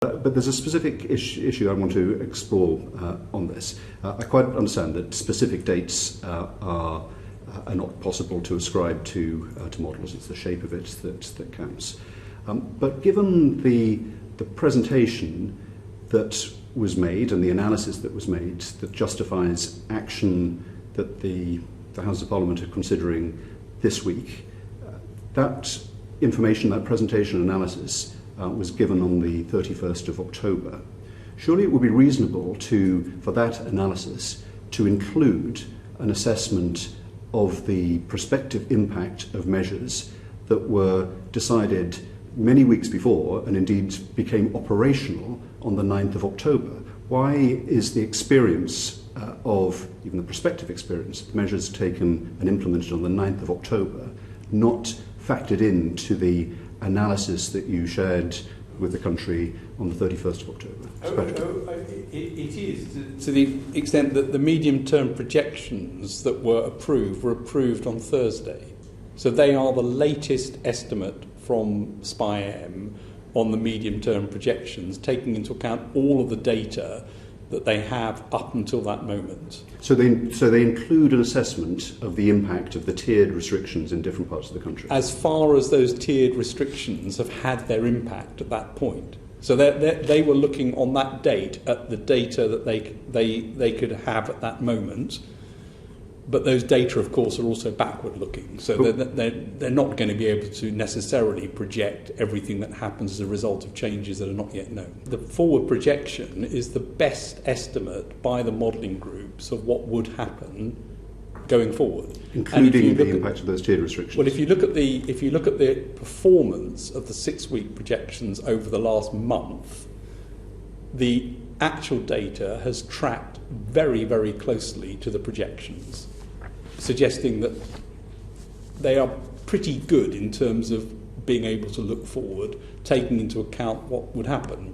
But there's a specific issue I want to explore on this. I quite understand that specific dates are not possible to ascribe to models. It's the shape of it that counts. But given the presentation that was made and the analysis that was made that justifies action that the House of Parliament are considering this week, that information, that presentation analysis was given on the 31st of October. Surely it would be reasonable for that analysis to include an assessment of the prospective impact of measures that were decided many weeks before and indeed became operational on the 9th of October. Why is the experience of, even the prospective experience, of measures taken and implemented on the 9th of October not factored into the analysis that you shared with the country on the 31st of October? It is, to the extent that the medium-term projections that were approved on Thursday. So they are the latest estimate from SPI-M on the medium-term projections, taking into account all of the data that they have up until that moment. So they include an assessment of the impact of the tiered restrictions in different parts of the country? As far as those tiered restrictions have had their impact at that point. So they were looking on that date at the data that they could have at that moment. But those data, of course, are also backward-looking, so they're not going to be able to necessarily project everything that happens as a result of changes that are not yet known. The forward projection is the best estimate by the modelling groups of what would happen going forward, including the impact of those tiered restrictions. Well, if you look at the performance of the 6-week projections over the last month, the actual data has tracked very, very closely to the projections, suggesting that they are pretty good in terms of being able to look forward, taking into account what would happen.